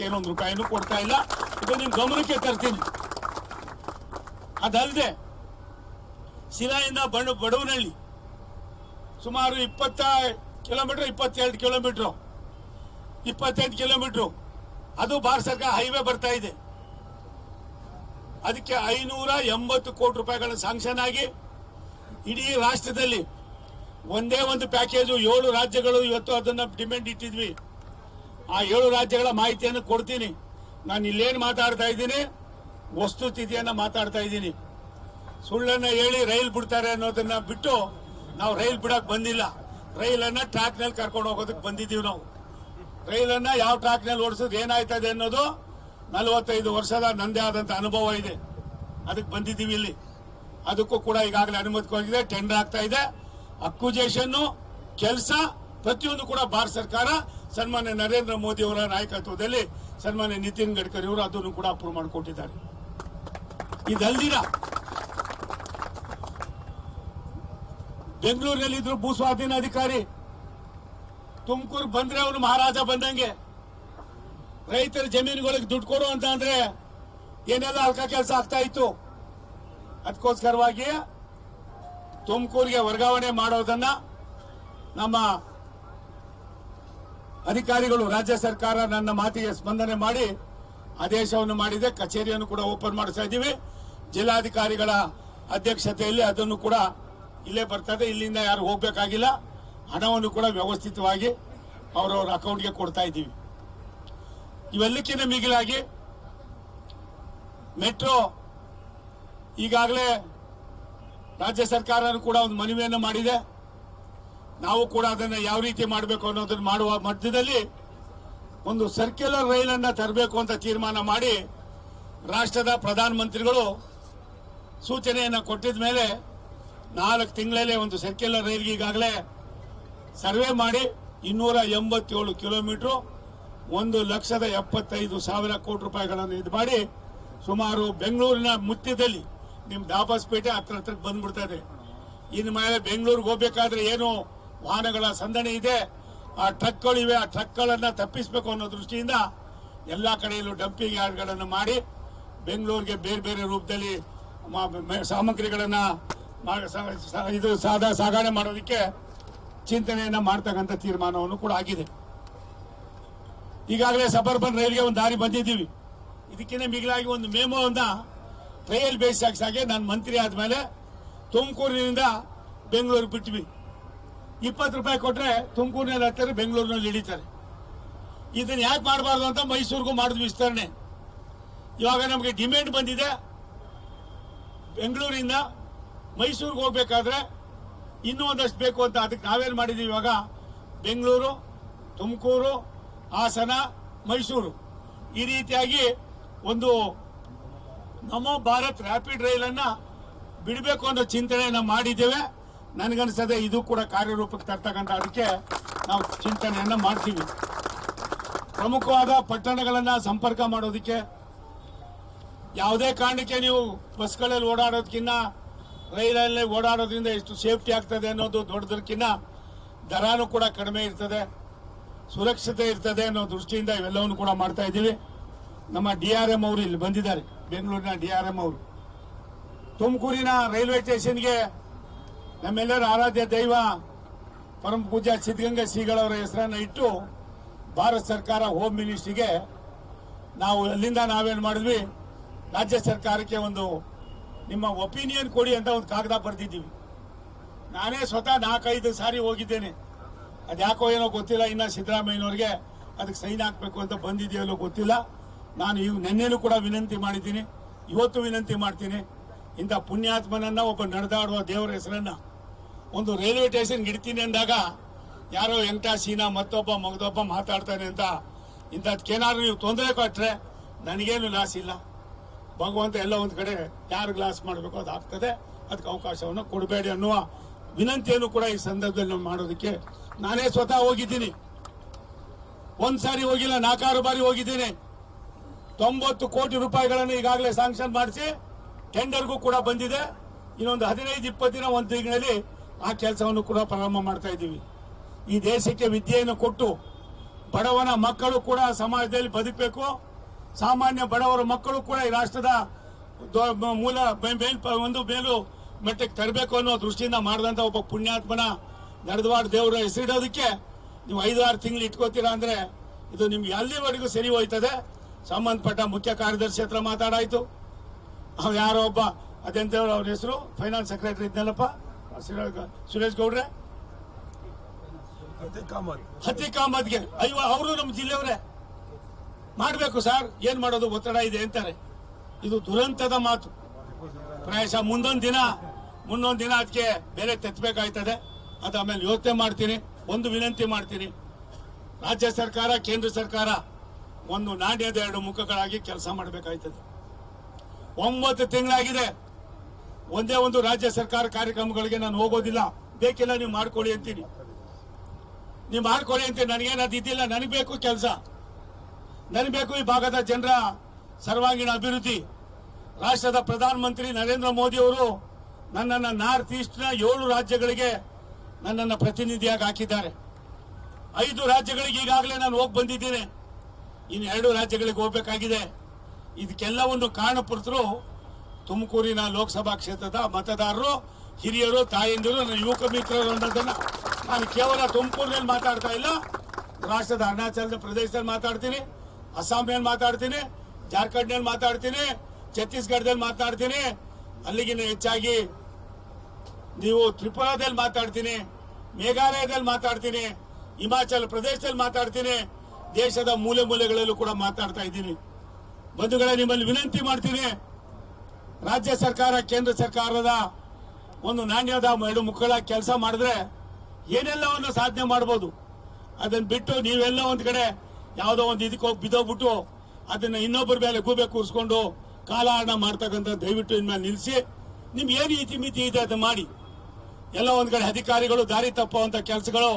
ಏನೊಂದು ರೂಪಾಯಿನೂ ಕೊಡ್ತಾ ಇಲ್ಲ. ಇದು ನಿಮ್ ಗಮನಕ್ಕೆ ತರ್ತೀನಿ. ಅದಲ್ಲದೆ ಶಿರಾಯಿಂದ ಬಡವನಹಳ್ಳಿ ಸುಮಾರು 20 ಕಿಲೋಮೀಟರ್, 22 ಕಿಲೋಮೀಟರ್, 28 ಕಿಲೋಮೀಟರ್ ಅದು ಭಾರತ ಸರ್ಕಾರ ಹೈವೇ ಬರ್ತಾ ಇದೆ. ಅದಕ್ಕೆ 580 ಕೋಟಿ ರೂಪಾಯಿಗಳ ಸ್ಯಾಂಕ್ಷನ್ ಆಗಿ ಇಡೀ ರಾಷ್ಟ್ರದಲ್ಲಿ ಒಂದೇ ಒಂದು ಪ್ಯಾಕೇಜು 7 ರಾಜ್ಯಗಳು ಇವತ್ತು ಅದನ್ನ ಡಿಮ್ಯಾಂಡ್ ಇಟ್ಟಿದ್ವಿ. ಆ 7 ರಾಜ್ಯಗಳ ಮಾಹಿತಿಯನ್ನು ಕೊಡ್ತೀನಿ. ನಾನು ಇಲ್ಲೇನು ಮಾತಾಡ್ತಾ ಇದ್ದೀನಿ ವಸ್ತುಸ್ಥಿತಿಯನ್ನ ಮಾತಾಡ್ತಾ ಇದ್ದೀನಿ. ಸುಳ್ಳನ್ನ ಹೇಳಿ ರೈಲ್ ಬಿಡ್ತಾರೆ ಅನ್ನೋದನ್ನ ಬಿಟ್ಟು ನಾವು ರೈಲ್ ಬಿಡಕ್ ಬಂದಿಲ್ಲ. ರೈಲನ್ನ ಟ್ರ್ಯಾಕ್ ನಲ್ಲಿ ಕರ್ಕೊಂಡು ಹೋಗೋದಕ್ಕೆ ಬಂದಿದ್ದೀವಿ. ನಾವು ರೈಲನ್ನ ಯಾವ ಟ್ರ್ಯಾಕ್ ನಲ್ಲಿ ಓಡಿಸಿದ್ರೆ ಏನಾಯ್ತದೆ ಅನ್ನೋದು 45 ವರ್ಷದ ನಂದೇ ಆದಂತ ಅನುಭವ ಇದೆ. ಅದಕ್ಕೆ ಬಂದಿದ್ದೀವಿ ಇಲ್ಲಿ. ಅದಕ್ಕೂ ಕೂಡ ಈಗಾಗಲೇ ಅನುಮತಿ ಹೋಗಿದೆ, ಟೆಂಡರ್ ಆಗ್ತಾ ಇದೆ. ಅಕ್ವಿಜೇಷನ್ ಕೆಲಸ ಪ್ರತಿಯೊಂದು ಕೂಡ ಭಾರತ ಸರ್ಕಾರ ಸನ್ಮಾನ್ಯ ನರೇಂದ್ರ ಮೋದಿ ಅವರ ನಾಯಕತ್ವದಲ್ಲಿ ಸನ್ಮಾನ್ಯ ನಿತಿನ್ ಗಡ್ಕರಿ ಅವರು ಅದನ್ನು ಕೂಡ ಅಪ್ರೂವ್ ಮಾಡಿಕೊಟ್ಟಿದ್ದಾರೆ. ಇದಲ್ದಿರ ಬೆಂಗಳೂರಿನಲ್ಲಿದ್ರು ಭೂ ಸ್ವಾಧೀನ ಅಧಿಕಾರಿ, ತುಮಕೂರು ಬಂದ್ರೆ ಅವನು ಮಹಾರಾಜ ಬಂದಂಗೆ. ರೈತರ ಜಮೀನುಗಳಿಗೆ ದುಡ್ಡು ಕೊಡು ಅಂತ ಅಂದ್ರೆ ಏನೆಲ್ಲ ಅಲ್ಕ ಕೆಲಸ ಆಗ್ತಾ ಇತ್ತು. ಅದಕ್ಕೋಸ್ಕರವಾಗಿ ತುಮಕೂರಿಗೆ ವರ್ಗಾವಣೆ ಮಾಡೋದನ್ನ ನಮ್ಮ ಅಧಿಕಾರಿಗಳು, ರಾಜ್ಯ ಸರ್ಕಾರ ನನ್ನ ಮಾತಿಗೆ ಸ್ಪಂದನೆ ಮಾಡಿ ಆದೇಶವನ್ನು ಮಾಡಿದೆ. ಕಚೇರಿಯನ್ನು ಕೂಡ ಓಪನ್ ಮಾಡಿಸ್ತಾ ಇದ್ದೀವಿ. ಜಿಲ್ಲಾಧಿಕಾರಿಗಳ ಅಧ್ಯಕ್ಷತೆಯಲ್ಲಿ ಅದನ್ನು ಕೂಡ ಇಲ್ಲೇ ಬರ್ತದೆ. ಇಲ್ಲಿಂದ ಯಾರು ಹೋಗ್ಬೇಕಾಗಿಲ್ಲ. ಹಣವನ್ನು ಕೂಡ ವ್ಯವಸ್ಥಿತವಾಗಿ ಅವರವರ ಅಕೌಂಟ್ಗೆ ಕೊಡ್ತಾ ಇದ್ದೀವಿ. ಇವೆಲ್ಲಕ್ಕಿಂತ ಮಿಗಿಲಾಗಿ ಮೆಟ್ರೋ ಈಗಾಗಲೇ ರಾಜ್ಯ ಸರ್ಕಾರ ಕೂಡ ಒಂದು ಮನವಿಯನ್ನು ಮಾಡಿದೆ. ನಾವು ಕೂಡ ಅದನ್ನು ಯಾವ ರೀತಿ ಮಾಡಬೇಕು ಅನ್ನೋದನ್ನು ಮಾಡುವ ಮಧ್ಯದಲ್ಲಿ ಒಂದು ಸರ್ಕ್ಯುಲರ್ ರೈಲನ್ನು ತರಬೇಕು ಅಂತ ತೀರ್ಮಾನ ಮಾಡಿ ರಾಷ್ಟ್ರದ ಪ್ರಧಾನಮಂತ್ರಿಗಳು ಸೂಚನೆಯನ್ನು ಕೊಟ್ಟಿದ ಮೇಲೆ 4 ತಿಂಗಳಲ್ಲೇ ಒಂದು ಸರ್ಕ್ಯುಲರ್ ರೈಲ್ಗೆ ಈಗಾಗಲೇ ಸರ್ವೆ ಮಾಡಿ 287 ಕಿಲೋಮೀಟರ್ 1,75,000 ಕೋಟಿ ರೂಪಾಯಿಗಳನ್ನು ಇದು ಮಾಡಿ ಸುಮಾರು ಬೆಂಗಳೂರಿನ ಮುತ್ಯದಲ್ಲಿ ನಿಮ್ ದಾಬಾಸ್ಪೇಟೆ ಹತ್ರಕ್ಕೆ ಬಂದ್ಬಿಡ್ತದೆ. ಇನ್ನು ಮೇಲೆ ಬೆಂಗಳೂರಿಗೆ ಹೋಗ್ಬೇಕಾದ್ರೆ ಏನು ವಾಹನಗಳ ಸಂದಣಿ ಇದೆ, ಆ ಟ್ರಕ್ಗಳಿವೆ, ಆ ಟ್ರಕ್ಗಳನ್ನ ತಪ್ಪಿಸಬೇಕು ಅನ್ನೋ ದೃಷ್ಟಿಯಿಂದ ಎಲ್ಲಾ ಕಡೆಯಲ್ಲೂ ಡಂಪಿಂಗ್ ಯಾರ್ಡ್ಗಳನ್ನು ಮಾಡಿ ಬೆಂಗಳೂರಿಗೆ ಬೇರೆ ಬೇರೆ ರೂಪದಲ್ಲಿ ಸಾಮಗ್ರಿಗಳನ್ನ ಇದು ಸಾಗಣೆ ಮಾಡೋದಕ್ಕೆ ಚಿಂತನೆಯನ್ನ ಮಾಡ್ತಕ್ಕಂಥ ತೀರ್ಮಾನವನ್ನು ಕೂಡ ಆಗಿದೆ. ಈಗಾಗಲೇ ಸಬರ್ಬನ್ ರೈಲ್ಗೆ ಒಂದು ದಾರಿ ಬಂದಿದ್ದೀವಿ. ಇದಕ್ಕಿಂತ ಮಿಗಿಲಾಗಿ ಒಂದು ಮೆಮೋವನ್ನ ಟ್ರಯಲ್ ಬೇಸಿಕ್ಸ್ ಆಗಿ ನಾನು ಮಂತ್ರಿ ಆದ್ಮೇಲೆ ತುಮಕೂರಿನಿಂದ ಬೆಂಗಳೂರಿಗೆ ಬಿಟ್ವಿ. 20 ರೂಪಾಯಿ ಕೊಟ್ರೆ ತುಮಕೂರಿನಲ್ಲಿ ಹತ್ತಾರೆ, ಬೆಂಗಳೂರಿನಲ್ಲಿ ಹಿಡಿತಾರೆ. ಇದನ್ನ ಯಾಕೆ ಮಾಡಬಾರ್ದು ಅಂತ ಮೈಸೂರಿಗೂ ಮಾಡಿದ್ವಿ ವಿಸ್ತರಣೆ. ಇವಾಗ ನಮಗೆ ಡಿಮ್ಯಾಂಡ್ ಬಂದಿದೆ. ಬೆಂಗಳೂರಿಂದ ಮೈಸೂರಿಗೆ ಹೋಗ್ಬೇಕಾದ್ರೆ ಇನ್ನೂ ಒಂದಷ್ಟು ಬೇಕು ಅಂತ ಅದಕ್ಕೆ ನಾವೇನು ಮಾಡಿದೀವಿ, ಇವಾಗ ಬೆಂಗಳೂರು, ತುಮಕೂರು, ಹಾಸನ, ಮೈಸೂರು ಈ ರೀತಿಯಾಗಿ ಒಂದು ನಮೋ ಭಾರತ್ ರ್ಯಾಪಿಡ್ ರೈಲನ್ನ ಬಿಡಬೇಕು ಅನ್ನೋ ಚಿಂತನೆಯನ್ನ ಮಾಡಿದ್ದೇವೆ. ನನಗನ್ಸದೆ ಇದು ಕೂಡ ಕಾರ್ಯರೂಪಕ್ಕೆ ತರ್ತಕ್ಕಂಥ ಅದಕ್ಕೆ ನಾವು ಚಿಂತನೆಯನ್ನ ಮಾಡ್ತೀವಿ. ಪ್ರಮುಖವಾದ ಪಟ್ಟಣಗಳನ್ನ ಸಂಪರ್ಕ ಮಾಡೋದಕ್ಕೆ ಯಾವುದೇ ಕಾರಣಕ್ಕೆ ನೀವು ಬಸ್ಗಳಲ್ಲಿ ಓಡಾಡೋದಕ್ಕಿಂತ ರೈಲಲ್ಲಿ ಓಡಾಡೋದ್ರಿಂದ ಎಷ್ಟು ಸೇಫ್ಟಿ ಆಗ್ತದೆ ಅನ್ನೋದು ದೊಡ್ಡದಕ್ಕಿಂತ ದರಾನು ಕೂಡ ಕಡಿಮೆ ಇರ್ತದೆ, ಸುರಕ್ಷತೆ ಇರ್ತದೆ ಅನ್ನೋ ದೃಷ್ಟಿಯಿಂದ ಇವೆಲ್ಲವನ್ನು ಕೂಡ ಮಾಡ್ತಾ ಇದ್ದೀವಿ. ನಮ್ಮ DRM ಅವರು ಇಲ್ಲಿ ಬಂದಿದ್ದಾರೆ, ಬೆಂಗಳೂರಿನ DRM ಅವರು. ತುಮಕೂರಿನ ರೈಲ್ವೆ ಸ್ಟೇಷನ್ಗೆ ನಮ್ಮೆಲ್ಲರ ಆರಾಧ್ಯ ದೈವ ಪರಮ ಪೂಜ್ಯ ಸಿದ್ಧಗಂಗಾ ಶ್ರೀಗಳವರ ಹೆಸರನ್ನು ಇಟ್ಟು ಭಾರತ ಸರ್ಕಾರ ಹೋಮ್ ಮಿನಿಸ್ಟ್ರಿಗೆ ನಾವು ಅಲ್ಲಿಂದ ನಾವೇನು ಮಾಡಿದ್ವಿ, ರಾಜ್ಯ ಸರ್ಕಾರಕ್ಕೆ ಒಂದು ನಿಮ್ಮ ಒಪಿನಿಯನ್ ಕೊಡಿ ಅಂತ ಒಂದು ಕಾಗದ ಬರೆದಿದ್ದೀವಿ. ನಾನೇ ಸ್ವತಃ 4-5 ಸಾರಿ ಹೋಗಿದ್ದೇನೆ. ಅದ್ಯಾಕೋ ಏನೋ ಗೊತ್ತಿಲ್ಲ, ಇನ್ನ ಸಿದ್ದರಾಮಯ್ಯನವ್ರಿಗೆ ಅದಕ್ಕೆ ಸೈನ್ ಹಾಕಬೇಕು ಅಂತ ಬಂದಿದೆಯಲ್ಲೋ ಗೊತ್ತಿಲ್ಲ. ನಾನು ಈಗ ನಿನ್ನೆನೂ ಕೂಡ ವಿನಂತಿ ಮಾಡಿದ್ದೀನಿ, ಇವತ್ತು ವಿನಂತಿ ಮಾಡ್ತೀನಿ. ಇಂಥ ಪುಣ್ಯಾತ್ಮನನ್ನ ಒಬ್ಬ ನಡೆದಾಡುವ ದೇವರ ಹೆಸರನ್ನ ಒಂದು ರೈಲ್ವೆ ಸ್ಟೇಷನ್ಗೆ ಇಡ್ತೀನಿ ಅಂದಾಗ ಯಾರೋ ಸೀನಾ ಮತ್ತೊಬ್ಬ ಮಗದೊಬ್ಬ ಮಾತಾಡ್ತಾನೆ ಅಂತ ಇಂಥದ್ಕೇನಾದ್ರು ನೀವು ತೊಂದರೆ ಕೊಟ್ಟರೆ ನನಗೇನು ಲಾಸ್ ಇಲ್ಲ. ಭಗವಂತ ಎಲ್ಲ ಒಂದು ಕಡೆ ಯಾರು ಲಾಸ್ ಮಾಡಬೇಕು ಅದು ಆಗ್ತದೆ, ಅದಕ್ಕೆ ಅವಕಾಶವನ್ನು ಕೊಡಬೇಡಿ ಅನ್ನುವ ವಿನಂತಿಯನ್ನು ಕೂಡ ಈ ಸಂದರ್ಭದಲ್ಲಿ ನಾವು ಮಾಡೋದಕ್ಕೆ ನಾನೇ ಸ್ವತಃ ಹೋಗಿದ್ದೀನಿ. ಒಂದ್ಸಾರಿ ಹೋಗಿಲ್ಲ, 4-6 ಬಾರಿ ಹೋಗಿದ್ದೀನಿ. 90 ಕೋಟಿ ರೂಪಾಯಿಗಳನ್ನು ಈಗಾಗಲೇ ಸ್ಯಾಂಕ್ಷನ್ ಮಾಡಿಸಿ ಟೆಂಡರ್ಗೂ ಕೂಡ ಬಂದಿದೆ. ಇನ್ನೊಂದು 15-20 ದಿನ, ಒಂದು ತಿಂಗಳಲ್ಲಿ ಆ ಕೆಲಸವನ್ನು ಕೂಡ ಪ್ರಾರಂಭ ಮಾಡ್ತಾ ಇದ್ದೀವಿ. ಈ ದೇಶಕ್ಕೆ ವಿದ್ಯೆಯನ್ನು ಕೊಟ್ಟು ಬಡವನ ಮಕ್ಕಳು ಕೂಡ ಸಮಾಜದಲ್ಲಿ ಬದುಕಬೇಕು, ಸಾಮಾನ್ಯ ಬಡವರ ಮಕ್ಕಳು ಕೂಡ ಈ ರಾಷ್ಟ್ರದ ಮೂಲ ಒಂದು ಮೇಲು ಮಟ್ಟಕ್ಕೆ ತರಬೇಕು ಅನ್ನೋ ದೃಷ್ಟಿಯಿಂದ ಮಾಡಿದಂತ ಒಬ್ಬ ಪುಣ್ಯಾತ್ಮನ ನಡೆದವಾಡ ದೇವರ ಹೆಸರಿಡೋದಕ್ಕೆ ನೀವು 5-6 ತಿಂಗಳು ಇಟ್ಕೋತೀರಾ ಅಂದ್ರೆ ಇದು ನಿಮ್ಗೆ ಅಲ್ಲಿವರೆಗೂ ಸರಿ ಹೋಯ್ತದೆ. ಸಂಬಂಧಪಟ್ಟ ಮುಖ್ಯ ಕಾರ್ಯದರ್ಶಿ ಹತ್ರ ಮಾತಾಡಾಯ್ತು. ಯಾರೋ ಒಬ್ಬ ಅದೆಂತವ್ರ ಅವ್ರ ಹೆಸರು ಫೈನಾನ್ಸ್ ಸೆಕ್ರೆಟರಿ ಇದ್ನಲ್ಲಪ್ಪ, ಸುರೇಶ್ ಗೌಡ್ರೆ, ಹತ್ತಿ ಕಾಮತ್ಗೆ ಅವರು ನಮ್ಮ ಜಿಲ್ಲೆಯವರೇ ಮಾಡಬೇಕು ಸರ್, ಏನ್ ಮಾಡೋದು, ಒತ್ತಡ ಇದೆ ಅಂತಾರೆ. ಇದು ದುರಂತದ ಮಾತು. ಪ್ರಾಯಶಃ ಮುಂದೊಂದು ದಿನ ಅದಕ್ಕೆ ಬೇರೆ ತೆತ್ತಬೇಕಾಯ್ತದೆ. ಅದು ಆಮೇಲೆ ಯೋಚನೆ ಮಾಡ್ತೀನಿ. ಒಂದು ವಿನಂತಿ ಮಾಡ್ತೀನಿ, ರಾಜ್ಯ ಸರ್ಕಾರ ಕೇಂದ್ರ ಸರ್ಕಾರ ಒಂದು ನಾಣ್ಯದ 2 ಮುಖಗಳಾಗಿ ಕೆಲಸ ಮಾಡಬೇಕಾಯ್ತದೆ. 9 ತಿಂಗಳಾಗಿದೆ, ಒಂದೇ ಒಂದು ರಾಜ್ಯ ಸರ್ಕಾರ ಕಾರ್ಯಕ್ರಮಗಳಿಗೆ ನಾನು ಹೋಗೋದಿಲ್ಲ. ಬೇಕಿಲ್ಲ ನೀವು ಮಾಡ್ಕೊಳ್ಳಿ ಅಂತೀನಿ, ನೀವು ಮಾಡ್ಕೊಳ್ಳಿ ಅಂತೀನಿ. ನನಗೇನು ಅದು ಇದ್ದಿಲ್ಲ, ನನಗೆ ಬೇಕು ಕೆಲಸ, ನನಗೆ ಬೇಕು ಈ ಭಾಗದ ಜನರ ಸರ್ವಾಂಗೀಣ ಅಭಿವೃದ್ಧಿ. ರಾಷ್ಟ್ರದ ಪ್ರಧಾನಮಂತ್ರಿ ನರೇಂದ್ರ ಮೋದಿ ಅವರು ನನ್ನನ್ನು ನಾರ್ತ್ ಈಸ್ಟ್ನ 7 ರಾಜ್ಯಗಳಿಗೆ ನನ್ನನ್ನು ಪ್ರತಿನಿಧಿಯಾಗಿ ಹಾಕಿದ್ದಾರೆ. 5 ರಾಜ್ಯಗಳಿಗೆ ಈಗಾಗಲೇ ನಾನು ಹೋಗಿ ಬಂದಿದ್ದೇನೆ, ಇನ್ನು 2 ರಾಜ್ಯಗಳಿಗೆ ಹೋಗಬೇಕಾಗಿದೆ. ಇದಕ್ಕೆಲ್ಲವನ್ನು ಕಾರಣಪುರ್ತರು ತುಮಕೂರಿನ ಲೋಕಸಭಾ ಕ್ಷೇತ್ರದ ಮತದಾರರು, ಹಿರಿಯರು, ತಾಯಂದಿರು, ನನ್ನ ಯುವಕ ಮಿತ್ರರು ಅನ್ನೋದನ್ನ ನಾನು ಕೇವಲ ತುಮಕೂರಿನಲ್ಲಿ ಮಾತಾಡ್ತಾ ಇಲ್ಲ, ರಾಷ್ಟ್ರದ ಅರುಣಾಚಲ ಪ್ರದೇಶದಲ್ಲಿ ಮಾತಾಡ್ತೀನಿ, ಅಸ್ಸಾಂನಲ್ಲಿ ಮಾತಾಡ್ತೀನಿ, ಜಾರ್ಖಂಡ್ನಲ್ಲಿ ಮಾತಾಡ್ತೀನಿ, ಛತ್ತೀಸ್ಗಢದಲ್ಲಿ ಮಾತಾಡ್ತೀನಿ, ಅಲ್ಲಿಗಿನ ಹೆಚ್ಚಾಗಿ ನೀವು ತ್ರಿಪುರಾದಲ್ಲಿ ಮಾತಾಡ್ತೀನಿ, ಮೇಘಾಲಯದಲ್ಲಿ ಮಾತಾಡ್ತೀನಿ, ಹಿಮಾಚಲ ಪ್ರದೇಶದಲ್ಲಿ ಮಾತಾಡ್ತೀನಿ, ದೇಶದ ಮೂಲೆ ಮೂಲೆಗಳಲ್ಲೂ ಕೂಡ ಮಾತಾಡ್ತಾ ಇದ್ದೀನಿ. ಬಂಧುಗಳೇ, ನಿಮ್ಮಲ್ಲಿ ವಿನಂತಿ ಮಾಡ್ತೀನಿ, ರಾಜ್ಯ ಸರ್ಕಾರ ಕೇಂದ್ರ ಸರ್ಕಾರದ ಒಂದು ನಾಣ್ಯದ 2 ಮುಖಗಳ ಕೆಲಸ ಮಾಡಿದ್ರೆ ಏನೆಲ್ಲವನ್ನು ಸಾಧನೆ ಮಾಡ್ಬೋದು. ಅದನ್ನ ಬಿಟ್ಟು ನೀವೆಲ್ಲ ಒಂದ್ ಕಡೆ ಯಾವುದೋ ಒಂದು ಇದಕ್ಕೆ ಹೋಗಿ ಬಿದ್ದೋಗ್ಬಿಟ್ಟು ಅದನ್ನ ಇನ್ನೊಬ್ಬರ ಮೇಲೆ ಗೂಬೆ ಕೂರಿಸ್ಕೊಂಡು ಕಾಲಹರಣ ಮಾಡ್ತಕ್ಕಂಥ ದಯವಿಟ್ಟು ಇನ್ಮೇಲೆ ನಿಲ್ಲಿಸಿ. ನಿಮ್ಗೆ ಏನು ಇತಿಮಿತಿ ಇದೆ ಅದು ಮಾಡಿ. ಎಲ್ಲ ಒಂದ್ ಕಡೆ ಅಧಿಕಾರಿಗಳು ದಾರಿ ತಪ್ಪುವಂತ ಕೆಲಸಗಳು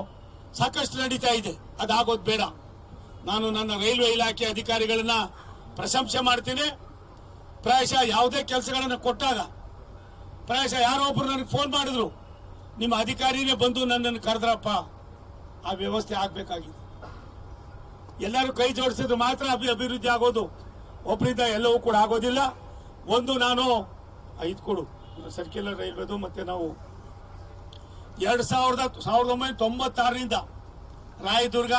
ಸಾಕಷ್ಟು ನಡೀತಾ ಇದೆ, ಅದಾಗೋದು ಬೇಡ. ನಾನು ನನ್ನ ರೈಲ್ವೆ ಇಲಾಖೆ ಅಧಿಕಾರಿಗಳನ್ನ ಪ್ರಶಂಸೆ ಮಾಡ್ತೀನಿ. ಪ್ರಾಯಶಃ ಯಾವುದೇ ಕೆಲಸಗಳನ್ನು ಕೊಟ್ಟಾಗ ಪ್ರಾಯಶಃ ಯಾರೋ ಒಬ್ರು ನನಗೆ ಫೋನ್ ಮಾಡಿದ್ರು, ನಿಮ್ಮ ಅಧಿಕಾರಿನೇ ಬಂದು ನನ್ನನ್ನು ಕರೆದ್ರಪ್ಪ, ಆ ವ್ಯವಸ್ಥೆ ಆಗ್ಬೇಕಾಗಿದೆ. ಎಲ್ಲರೂ ಕೈ ಜೋಡಿಸಿದ್ರೆ ಮಾತ್ರ ಅಭಿವೃದ್ಧಿ ಆಗೋದು, ಒಬ್ಬರಿಂದ ಎಲ್ಲವೂ ಕೂಡ ಆಗೋದಿಲ್ಲ. ಒಂದು ನಾನು 5 ಕೊಡು ಸರ್ಕ್ಯುಲರ್ ರೈಲ್ವೆದು, ಮತ್ತೆ ನಾವು 1996ರಿಂದ ರಾಯದುರ್ಗ,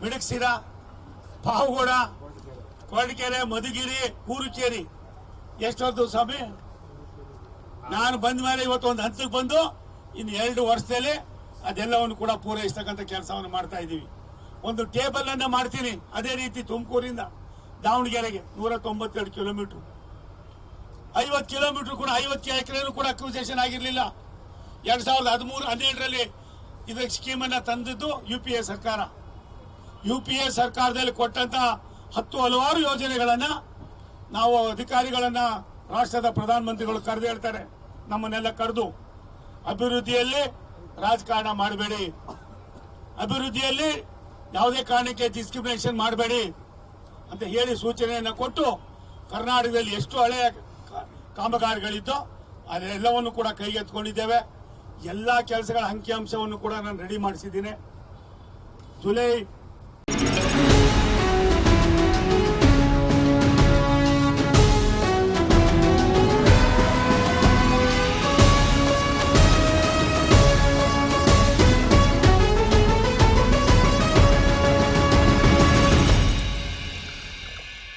ಮಿಡಕ್ಸಿರ, ಪಾವಗಡ, ಕೊರಟಗೆರೆ, ಮಧುಗಿರಿ, ಕೂರುಕೇರಿ ಎಷ್ಟೊಂದು ಸ್ವಾಮಿ ನಾನು ಬಂದ ಮೇಲೆ ಇವತ್ತು ಒಂದು ಹಂತಕ್ಕೆ ಬಂದು ಇನ್ನು 2 ವರ್ಷದಲ್ಲಿ ಅದೆಲ್ಲವನ್ನು ಕೂಡ ಪೂರೈಸತಕ್ಕಂಥ ಕೆಲಸವನ್ನು ಮಾಡ್ತಾ ಇದ್ದೀವಿ. ಒಂದು ಟೇಬಲ್ ಅನ್ನ ಮಾಡ್ತೀನಿ. ಅದೇ ರೀತಿ ತುಮಕೂರಿಂದ ದಾವಣಗೆರೆಗೆ 192 ಕಿಲೋಮೀಟರ್, 50 ಕಿಲೋಮೀಟರ್ ಕೂಡ 50 ಎಕರೆನೂ ಕೂಡ ಅಕ್ವಿಸೇಷನ್ ಆಗಿರಲಿಲ್ಲ. 2013-12ರಲ್ಲಿ ಇದಕ್ಕೆ ಸ್ಕೀಮನ್ನು ತಂದಿದ್ದು UPA ಸರ್ಕಾರ. UPA ಸರ್ಕಾರದಲ್ಲಿ ಕೊಟ್ಟಂತ 10 ಹಲವಾರು ಯೋಜನೆಗಳನ್ನ ನಾವು ಅಧಿಕಾರಿಗಳನ್ನ ರಾಷ್ಟ್ರದ ಪ್ರಧಾನಮಂತ್ರಿಗಳು ಕರೆದು ಹೇಳ್ತಾರೆ, ನಮ್ಮನ್ನೆಲ್ಲ ಕರೆದು ಅಭಿವೃದ್ಧಿಯಲ್ಲಿ ರಾಜಕಾರಣ ಮಾಡಬೇಡಿ, ಅಭಿವೃದ್ಧಿಯಲ್ಲಿ ಯಾವುದೇ ಕಾರಣಕ್ಕೆ ಡಿಸ್ಕ್ರಿಮಿನೇಷನ್ ಮಾಡಬೇಡಿ ಅಂತ ಹೇಳಿ ಸೂಚನೆಯನ್ನು ಕೊಟ್ಟು ಕರ್ನಾಟಕದಲ್ಲಿ ಎಷ್ಟು ಹಳೆಯ ಕಾಮಗಾರಿಗಳಿದ್ದೋ ಅದೆಲ್ಲವನ್ನು ಕೂಡ ಕೈಗೆತ್ತಿಕೊಂಡಿದ್ದೇವೆ. ಎಲ್ಲ ಕೆಲಸಗಳ ಅಂಕಿಅಂಶವನ್ನು ಕೂಡ ನಾನು ರೆಡಿ ಮಾಡಿಸಿದ್ದೀನಿ. ಜುಲೈ